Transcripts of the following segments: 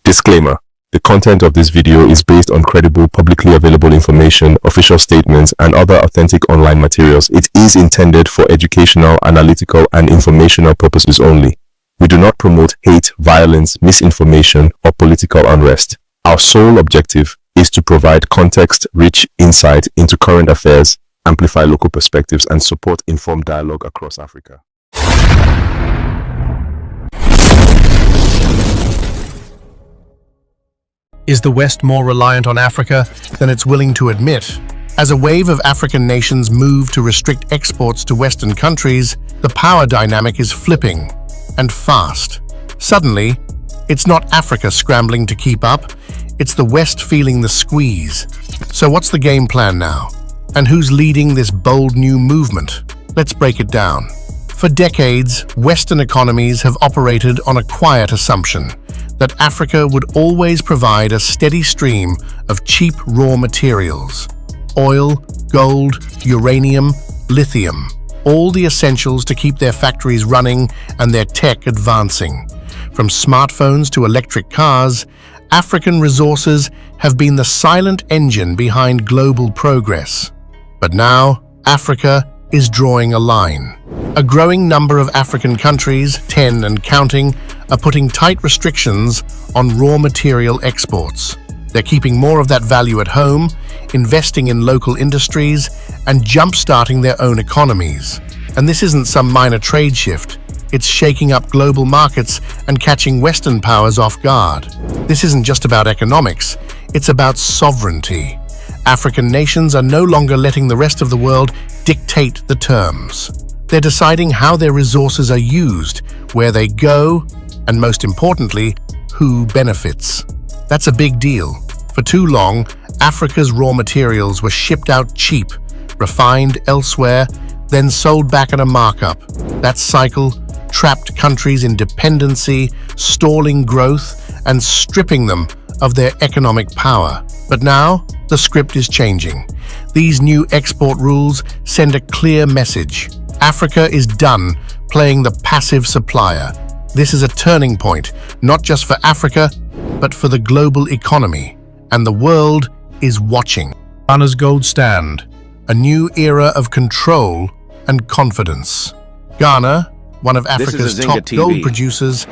Disclaimer: the content of this video is based on credible, publicly available information, official statements, and other authentic online materials. It is intended for educational, analytical, and informational purposes only. We do not promote hate, violence, misinformation, or political unrest. Our sole objective is to provide context-rich insight into current affairs, amplify local perspectives, and support informed dialogue across Africa. Is the West more reliant on Africa than it's willing to admit? As a wave of African nations move to restrict exports to Western countries, the power dynamic is flipping, and fast. Suddenly, it's not Africa scrambling to keep up, it's the West feeling the squeeze. So what's the game plan now? And who's leading this bold new movement? Let's break it down. For decades, Western economies have operated on a quiet assumption that Africa would always provide a steady stream of cheap raw materials. Oil, gold, uranium, lithium, all the essentials to keep their factories running and their tech advancing. From smartphones to electric cars, African resources have been the silent engine behind global progress. But now, Africa is drawing a line. A growing number of African countries, 10 and counting, are putting tight restrictions on raw material exports. They're keeping more of that value at home, investing in local industries, and jump-starting their own economies. And this isn't some minor trade shift. It's shaking up global markets and catching Western powers off guard. This isn't just about economics, it's about sovereignty. African nations are no longer letting the rest of the world dictate the terms. They're deciding how their resources are used, where they go, and most importantly, who benefits. That's a big deal. For too long, Africa's raw materials were shipped out cheap, refined elsewhere, then sold back at a markup. That cycle trapped countries in dependency, stalling growth, and stripping them of their economic power. But now, the script is changing. These new export rules send a clear message. Africa is done playing the passive supplier. This is a turning point, not just for Africa, but for the global economy. And the world is watching. Ghana's gold stand, a new era of control and confidence. Ghana, one of Africa's top gold producers,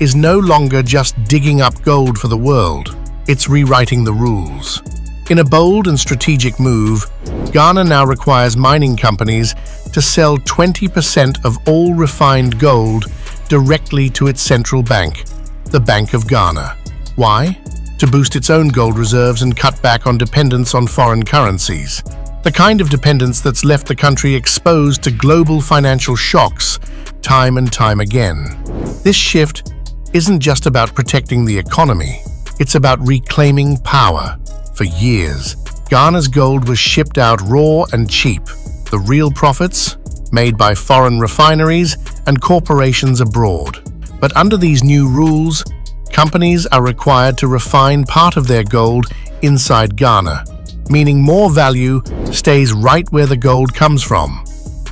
is no longer just digging up gold for the world. It's rewriting the rules. In a bold and strategic move, Ghana now requires mining companies to sell 20% of all refined gold directly to its central bank, the Bank of Ghana. Why? To boost its own gold reserves and cut back on dependence on foreign currencies. The kind of dependence that's left the country exposed to global financial shocks time and time again. This shift isn't just about protecting the economy, it's about reclaiming power. For years, Ghana's gold was shipped out raw and cheap. The real profits made by foreign refineries and corporations abroad. But under these new rules, companies are required to refine part of their gold inside Ghana, meaning more value stays right where the gold comes from,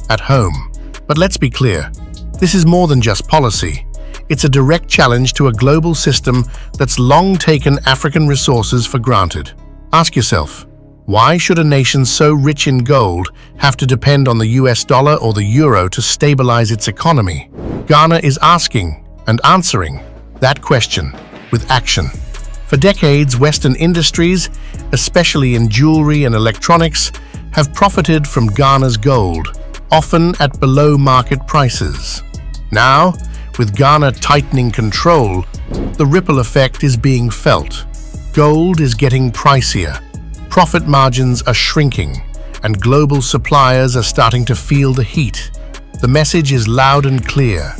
at home. But let's be clear, this is more than just policy. It's a direct challenge to a global system that's long taken African resources for granted. Ask yourself, why should a nation so rich in gold have to depend on the US dollar or the euro to stabilize its economy? Ghana is asking and answering that question with action. For decades, Western industries, especially in jewelry and electronics, have profited from Ghana's gold, often at below-market prices. Now, with Ghana tightening control, the ripple effect is being felt. Gold is getting pricier, profit margins are shrinking, and global suppliers are starting to feel the heat. The message is loud and clear.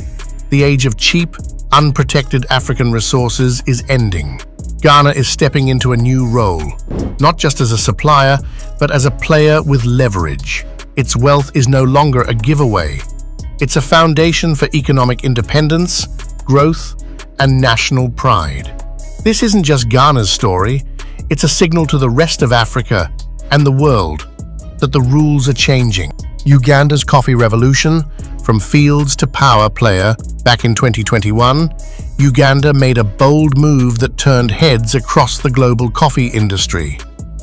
The age of cheap, unprotected African resources is ending. Ghana is stepping into a new role, not just as a supplier, but as a player with leverage. Its wealth is no longer a giveaway. It's a foundation for economic independence, growth, and national pride. This isn't just Ghana's story, it's a signal to the rest of Africa and the world that the rules are changing. Uganda's coffee revolution, From fields to power player, back in 2021, Uganda made a bold move that turned heads across the global coffee industry.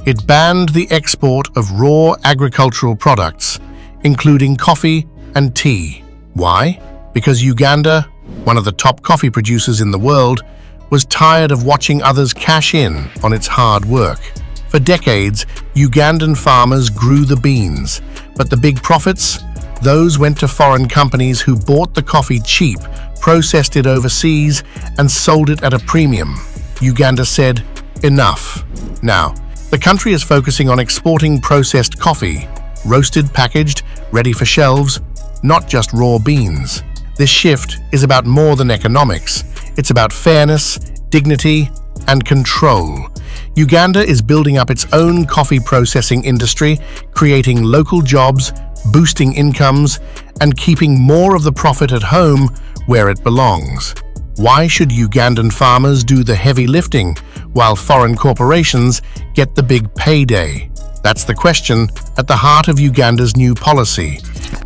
It banned the export of raw agricultural products, including coffee and tea. Why? Because Uganda, one of the top coffee producers in the world, was tired of watching others cash in on its hard work. For decades, Ugandan farmers grew the beans, but the big profits? Those went to foreign companies who bought the coffee cheap, processed it overseas, and sold it at a premium. Uganda said, "Enough." Now, the country is focusing on exporting processed coffee, roasted, packaged, ready for shelves, not just raw beans. This shift is about more than economics. It's about fairness, dignity, and control. Uganda is building up its own coffee processing industry, creating local jobs, boosting incomes, and keeping more of the profit at home where it belongs. Why should Ugandan farmers do the heavy lifting while foreign corporations get the big payday? That's the question at the heart of Uganda's new policy.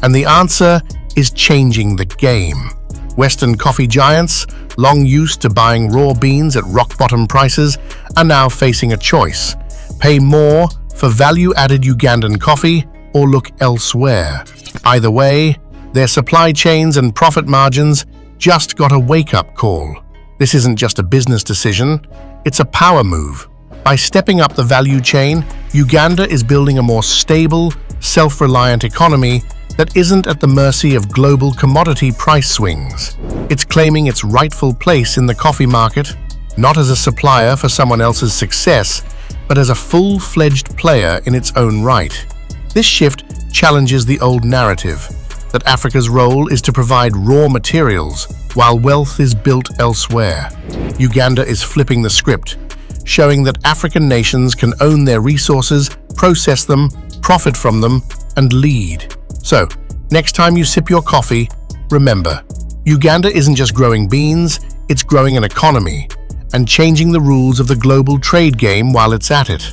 And the answer is changing the game. Western coffee giants, long used to buying raw beans at rock-bottom prices, are now facing a choice: pay more for value-added Ugandan coffee or look elsewhere. Either way, their supply chains and profit margins just got a wake-up call. This isn't just a business decision, it's a power move. By stepping up the value chain, Uganda is building a more stable, self-reliant economy that isn't at the mercy of global commodity price swings. It's claiming its rightful place in the coffee market, not as a supplier for someone else's success, but as a full-fledged player in its own right. This shift challenges the old narrative that Africa's role is to provide raw materials while wealth is built elsewhere. Uganda is flipping the script, showing that African nations can own their resources, process them, profit from them, and lead. So, next time you sip your coffee, remember, Uganda isn't just growing beans, it's growing an economy and changing the rules of the global trade game while it's at it.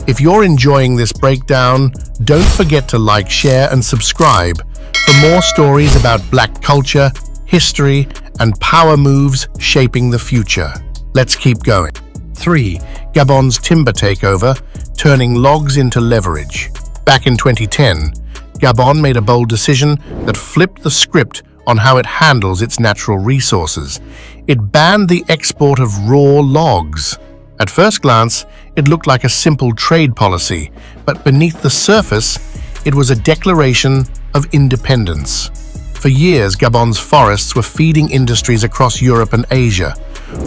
If you're enjoying this breakdown, don't forget to like, share, and subscribe for more stories about Black culture, history, and power moves shaping the future. Let's keep going. 3. Gabon's timber takeover, turning logs into leverage. Back in 2010, Gabon made a bold decision that flipped the script on how it handles its natural resources. It banned the export of raw logs. At first glance, it looked like a simple trade policy, but beneath the surface, it was a declaration of independence. For years, Gabon's forests were feeding industries across Europe and Asia.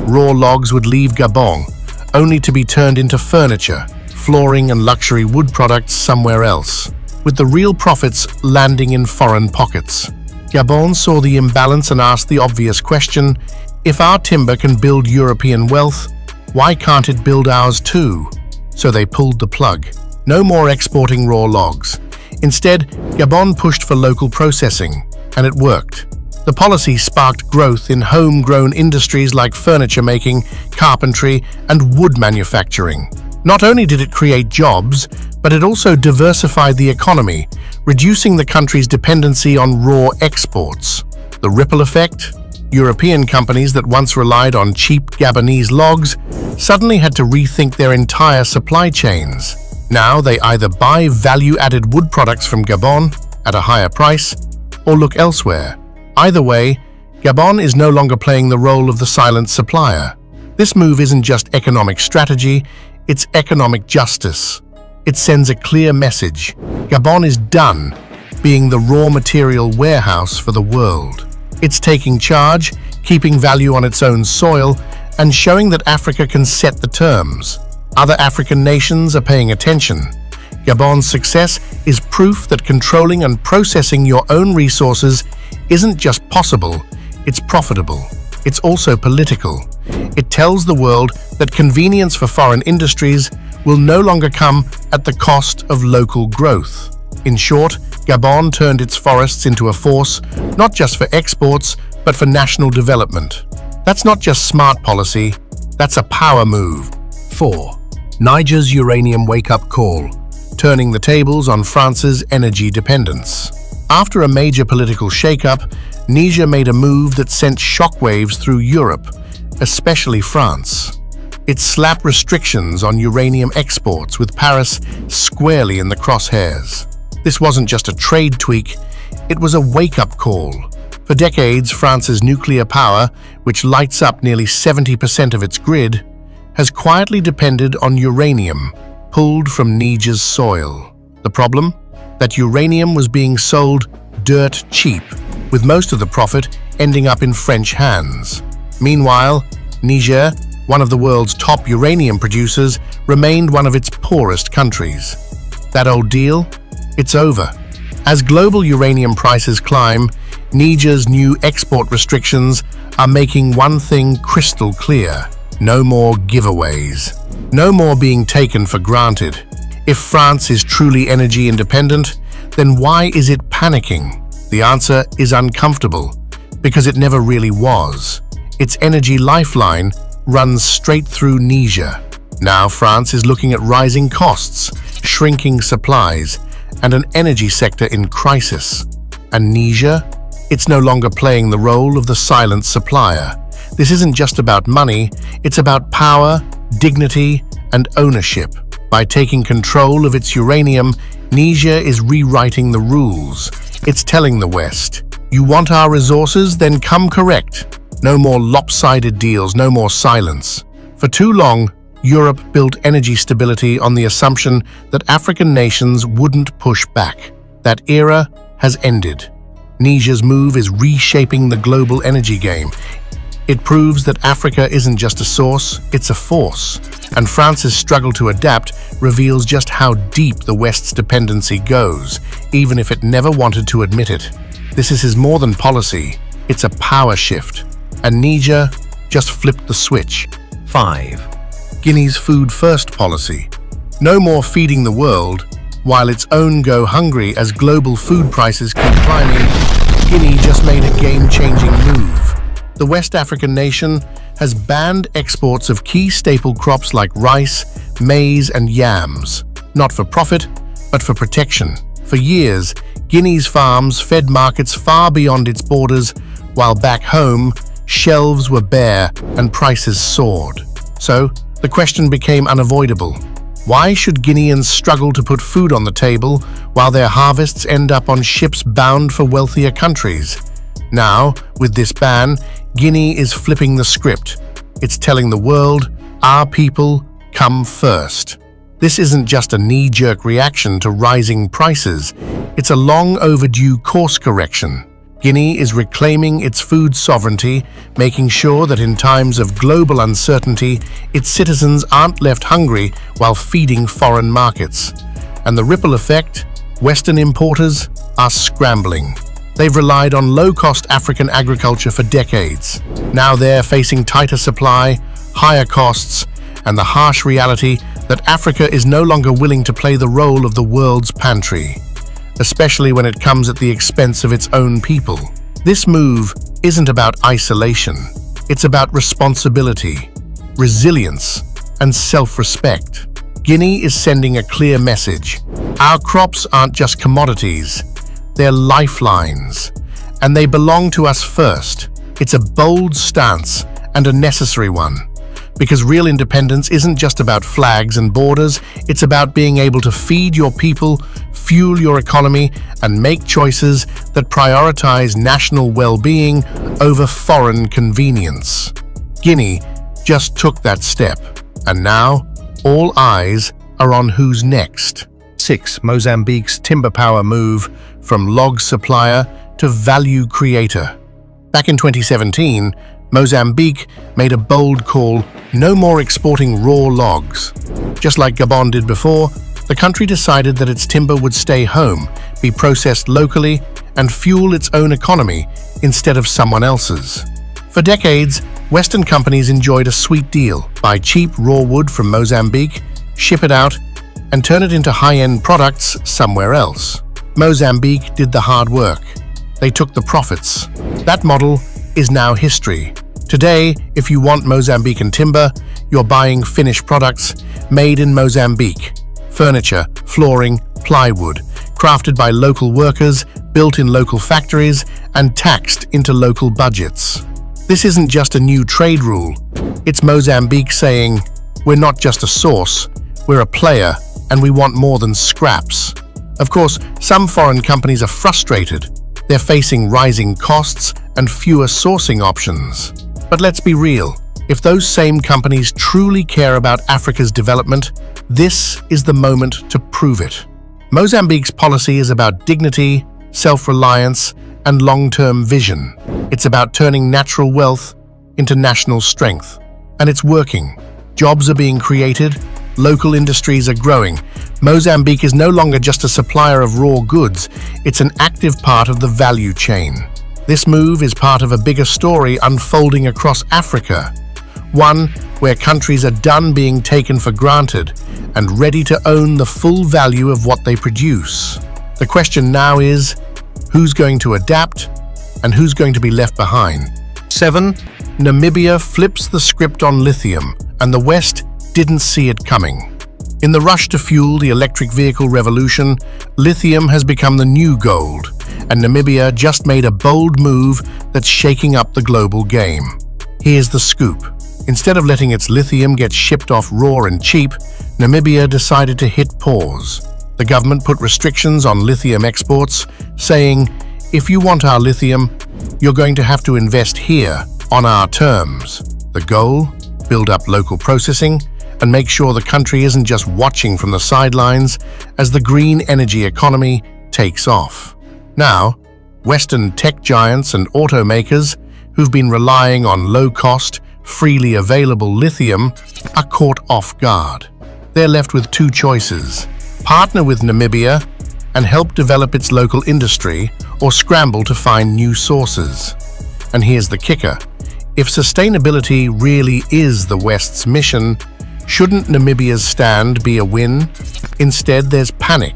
Raw logs would leave Gabon, only to be turned into furniture, flooring, and luxury wood products somewhere else, with the real profits landing in foreign pockets. Gabon saw the imbalance and asked the obvious question: if our timber can build European wealth, why can't it build ours too? So they pulled the plug. No more exporting raw logs. Instead, Gabon pushed for local processing, and it worked. The policy sparked growth in homegrown industries like furniture making, carpentry, and wood manufacturing. Not only did it create jobs, but it also diversified the economy, reducing the country's dependency on raw exports. The ripple effect? European companies that once relied on cheap Gabonese logs suddenly had to rethink their entire supply chains. Now they either buy value-added wood products from Gabon at a higher price or look elsewhere. Either way, Gabon is no longer playing the role of the silent supplier. This move isn't just economic strategy, it's economic justice. It sends a clear message. Gabon is done being the raw material warehouse for the world. It's taking charge, keeping value on its own soil, and showing that Africa can set the terms. Other African nations are paying attention. Gabon's success is proof that controlling and processing your own resources isn't just possible, it's profitable. It's also political. It tells the world that convenience for foreign industries will no longer come at the cost of local growth. In short, Gabon turned its forests into a force, not just for exports, but for national development. That's not just smart policy, that's a power move. 4. Niger's uranium wake-up call, turning the tables on France's energy dependence. After a major political shakeup, Niger made a move that sent shockwaves through Europe, especially France. It slapped restrictions on uranium exports, with Paris squarely in the crosshairs. This wasn't just a trade tweak, it was a wake-up call. For decades, France's nuclear power, which lights up nearly 70% of its grid, has quietly depended on uranium pulled from Niger's soil. The problem? That uranium was being sold dirt cheap, with most of the profit ending up in French hands. Meanwhile, Niger, one of the world's top uranium producers, remained one of its poorest countries. That old deal? It's over. As global uranium prices climb, Niger's new export restrictions are making one thing crystal clear: no more giveaways. No more being taken for granted. If France is truly energy independent, then why is it panicking? The answer is uncomfortable, because it never really was. Its energy lifeline runs straight through Niger. Now France is looking at rising costs, shrinking supplies, and an energy sector in crisis. And Niger? It's no longer playing the role of the silent supplier. This isn't just about money, it's about power, dignity, and ownership. By taking control of its uranium, Niger is rewriting the rules. It's telling the West, you want our resources? Then come correct. No more lopsided deals, no more silence. For too long, Europe built energy stability on the assumption that African nations wouldn't push back. That era has ended. Niger's move is reshaping the global energy game. It proves that Africa isn't just a source, it's a force. And France's struggle to adapt reveals just how deep the West's dependency goes, even if it never wanted to admit it. This is more than policy, it's a power shift. And Niger just flipped the switch. 5. Guinea's Food First policy. No more feeding the world, while its own go hungry as global food prices keep climbing. Guinea just made a game-changing move. The West African nation has banned exports of key staple crops like rice, maize, and yams, not for profit, but for protection. For years, Guinea's farms fed markets far beyond its borders, while back home, shelves were bare and prices soared. So, the question became unavoidable. Why should Guineans struggle to put food on the table while their harvests end up on ships bound for wealthier countries? Now, with this ban, Guinea is flipping the script. It's telling the world, our people come first. This isn't just a knee-jerk reaction to rising prices. It's a long overdue course correction. Guinea is reclaiming its food sovereignty, making sure that in times of global uncertainty, its citizens aren't left hungry while feeding foreign markets. And the ripple effect? Western importers are scrambling. They've relied on low-cost African agriculture for decades. Now they're facing tighter supply, higher costs, and the harsh reality that Africa is no longer willing to play the role of the world's pantry, especially when it comes at the expense of its own people. This move isn't about isolation. It's about responsibility, resilience, and self-respect. Guinea is sending a clear message. Our crops aren't just commodities. They're lifelines, and they belong to us first. It's a bold stance and a necessary one, because real independence isn't just about flags and borders, it's about being able to feed your people, fuel your economy, and make choices that prioritize national well-being over foreign convenience. Guinea just took that step, and now all eyes are on who's next. 6. Mozambique's timber power move from log supplier to value creator. Back in 2017, Mozambique made a bold call: no more exporting raw logs. Just like Gabon did before, the country decided that its timber would stay home, be processed locally, and fuel its own economy instead of someone else's. For decades, Western companies enjoyed a sweet deal: buy cheap raw wood from Mozambique, ship it out, and turn it into high-end products somewhere else. Mozambique did the hard work. They took the profits. That model is now history. Today, if you want Mozambican timber, you're buying finished products made in Mozambique. Furniture, flooring, plywood, crafted by local workers, built in local factories and taxed into local budgets. This isn't just a new trade rule. It's Mozambique saying, "We're not just a source, we're a player, and we want more than scraps." Of course, some foreign companies are frustrated. They're facing rising costs and fewer sourcing options. But let's be real. If those same companies truly care about Africa's development, this is the moment to prove it. Mozambique's policy is about dignity, self-reliance, and long-term vision. It's about turning natural wealth into national strength. And it's working. Jobs are being created, local industries are growing. Mozambique is no longer just a supplier of raw goods, it's an active part of the value chain. This move is part of a bigger story unfolding across Africa, one where countries are done being taken for granted and ready to own the full value of what they produce. The question now is, who's going to adapt and who's going to be left behind? 7. Namibia flips the script on lithium, and the West didn't see it coming. In the rush to fuel the electric vehicle revolution, lithium has become the new gold, and Namibia just made a bold move that's shaking up the global game. Here's the scoop. Instead of letting its lithium get shipped off raw and cheap, Namibia decided to hit pause. The government put restrictions on lithium exports, saying, "If you want our lithium, you're going to have to invest here, on our terms." The goal? Build up local processing and make sure the country isn't just watching from the sidelines as the green energy economy takes off. Now, Western tech giants and automakers who've been relying on low-cost, freely available lithium are caught off guard. They're left with two choices: partner with Namibia and help develop its local industry, or scramble to find new sources. And here's the kicker. If sustainability really is the West's mission, shouldn't Namibia's stand be a win? Instead, there's panic.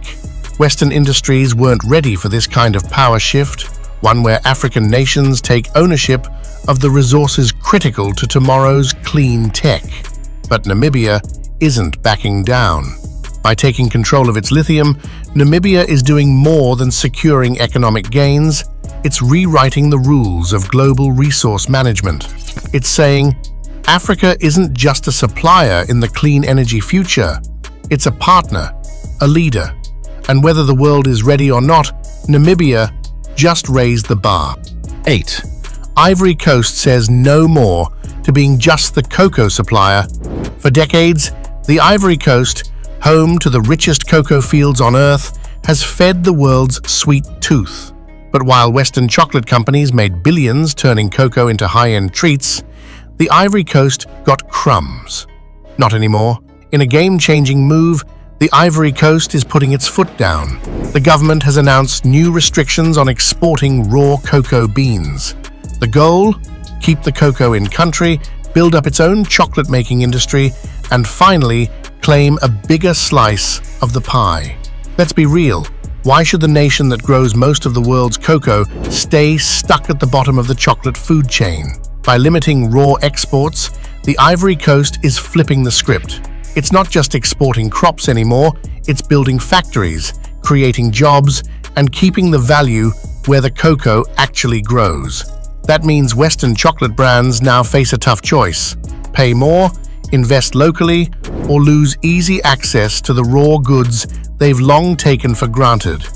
Western industries weren't ready for this kind of power shift, one where African nations take ownership of the resources critical to tomorrow's clean tech. But Namibia isn't backing down. By taking control of its lithium, Namibia is doing more than securing economic gains. It's rewriting the rules of global resource management. It's saying, Africa isn't just a supplier in the clean energy future. It's a partner, a leader. And whether the world is ready or not, Namibia just raised the bar. 8. Ivory Coast says no more to being just the cocoa supplier. For decades, the Ivory Coast, home to the richest cocoa fields on Earth, has fed the world's sweet tooth. But while Western chocolate companies made billions turning cocoa into high-end treats, the Ivory Coast got crumbs. Not anymore. In a game-changing move, the Ivory Coast is putting its foot down. The government has announced new restrictions on exporting raw cocoa beans. The goal? Keep the cocoa in country, build up its own chocolate-making industry, and finally, claim a bigger slice of the pie. Let's be real. Why should the nation that grows most of the world's cocoa stay stuck at the bottom of the chocolate food chain? By limiting raw exports, the Ivory Coast is flipping the script. It's not just exporting crops anymore, it's building factories, creating jobs, and keeping the value where the cocoa actually grows. That means Western chocolate brands now face a tough choice: pay more, invest locally, or lose easy access to the raw goods they've long taken for granted.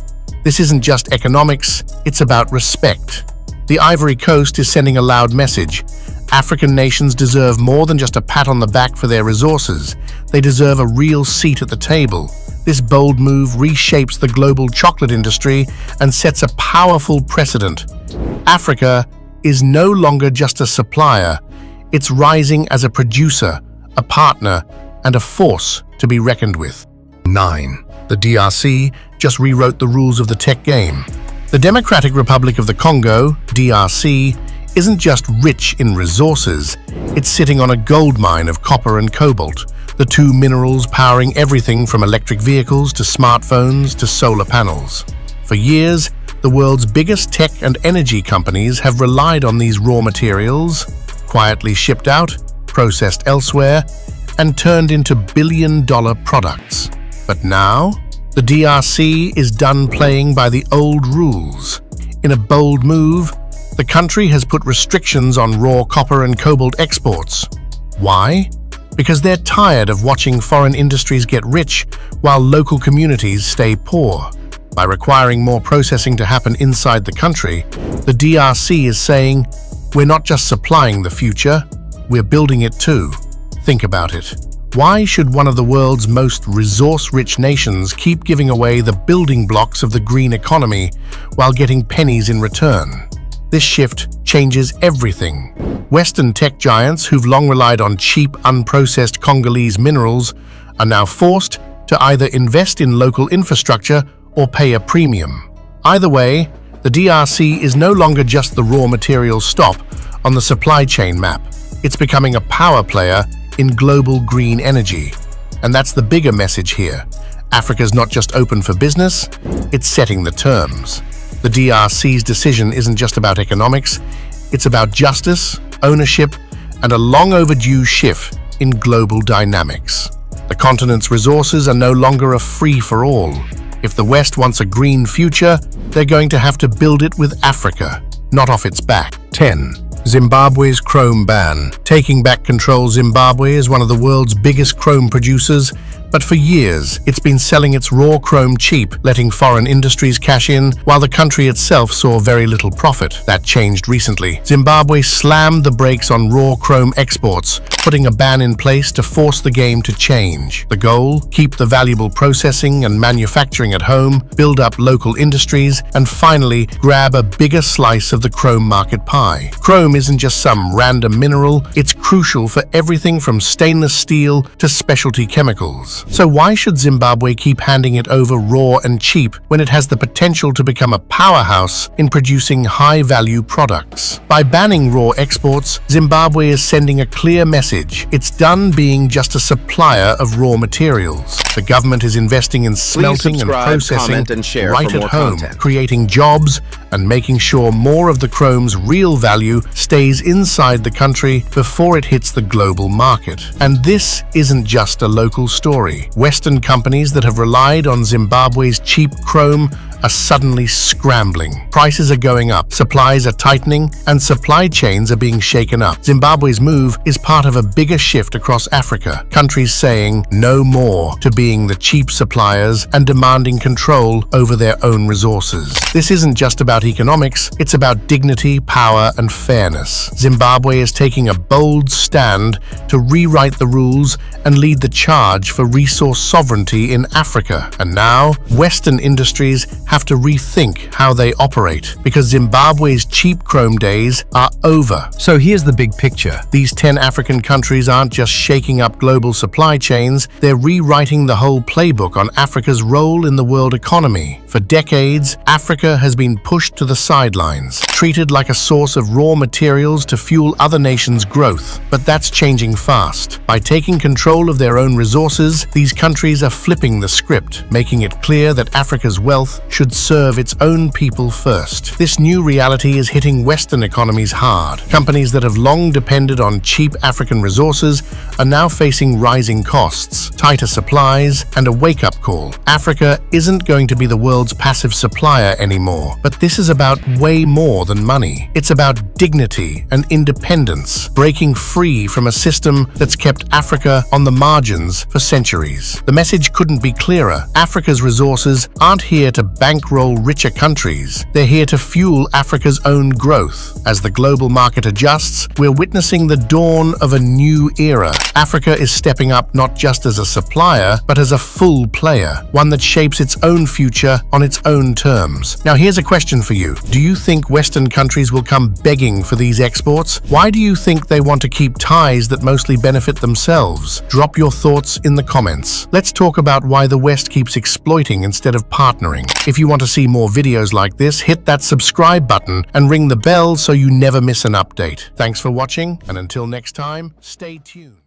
This isn't just economics, it's about respect. The Ivory Coast is sending a loud message. African nations deserve more than just a pat on the back for their resources. They deserve a real seat at the table. This bold move reshapes the global chocolate industry and sets a powerful precedent. Africa is no longer just a supplier. It's rising as a producer, a partner, and a force to be reckoned with. 9. The DRC just rewrote the rules of the tech game. The Democratic Republic of the Congo, DRC, isn't just rich in resources, it's sitting on a goldmine of copper and cobalt, the two minerals powering everything from electric vehicles to smartphones to solar panels. For years, the world's biggest tech and energy companies have relied on these raw materials, quietly shipped out, processed elsewhere, and turned into billion-dollar products. But now, The DRC is done playing by the old rules. In a bold move, the country has put restrictions on raw copper and cobalt exports. Why? Because they're tired of watching foreign industries get rich while local communities stay poor. By requiring more processing to happen inside the country, the DRC is saying, we're not just supplying the future, we're building it too. Think about it. Why should one of the world's most resource-rich nations keep giving away the building blocks of the green economy while getting pennies in return? This shift changes everything. Western tech giants who've long relied on cheap, unprocessed Congolese minerals are now forced to either invest in local infrastructure or pay a premium. Either way, the DRC is no longer just the raw materials stop on the supply chain map. It's becoming a power player in global green energy. And that's the bigger message here. Africa's not just open for business, it's setting the terms. The DRC's decision isn't just about economics, it's about justice, ownership, and a long overdue shift in global dynamics. The continent's resources are no longer a free-for-all. If the West wants a green future, they're going to have to build it with Africa, not off its back. 10. Zimbabwe's chrome ban. Taking back control, Zimbabwe is one of the world's biggest chrome producers, but for years it's been selling its raw chrome cheap, letting foreign industries cash in, while the country itself saw very little profit. That changed recently. Zimbabwe slammed the brakes on raw chrome exports, putting a ban in place to force the game to change. The goal? Keep the valuable processing and manufacturing at home, build up local industries, and finally grab a bigger slice of the chrome market pie. Chrome isn't just some random mineral, it's crucial for everything from stainless steel to specialty chemicals. So why should Zimbabwe keep handing it over raw and cheap when it has the potential to become a powerhouse in producing high-value products? By banning raw exports, Zimbabwe is sending a clear message. It's done being just a supplier of raw materials. The government is investing in smelting and processing right at home, creating jobs and making sure more of the chrome's real value stays inside the country before it hits the global market. And this isn't just a local story. Western companies that have relied on Zimbabwe's cheap chrome are suddenly scrambling. Prices are going up, supplies are tightening, and supply chains are being shaken up. Zimbabwe's move is part of a bigger shift across Africa, countries saying no more to being the cheap suppliers and demanding control over their own resources. This isn't just about economics, it's about dignity, power, and fairness. Zimbabwe is taking a bold stand to rewrite the rules and lead the charge for resource sovereignty in Africa. And now, Western industries have to rethink how they operate, because Zimbabwe's cheap chrome days are over. So here's the big picture. These 10 African countries aren't just shaking up global supply chains, they're rewriting the whole playbook on Africa's role in the world economy. For decades, Africa has been pushed to the sidelines, treated like a source of raw materials to fuel other nations' growth. But that's changing fast. By taking control of their own resources, these countries are flipping the script, making it clear that Africa's wealth should serve its own people first. This new reality is hitting Western economies hard. Companies that have long depended on cheap African resources are now facing rising costs, tighter supplies, and a wake-up call. Africa isn't going to be the world's passive supplier anymore, but this is about way more than money. It's about dignity and independence, breaking free from a system that's kept Africa on the margins for centuries. The message couldn't be clearer. Africa's resources aren't here to bankroll richer countries. They're here to fuel Africa's own growth. As the global market adjusts, we're witnessing the dawn of a new era. Africa is stepping up not just as a supplier, but as a full player, one that shapes its own future on its own terms. Now here's a question for you. Do you think Western countries will come begging for these exports? Why do you think they want to keep ties that mostly benefit themselves? Drop your thoughts in the comments. Let's talk about why the West keeps exploiting instead of partnering. If you want to see more videos like this, hit that subscribe button and ring the bell so you never miss an update. Thanks for watching, and until next time, stay tuned.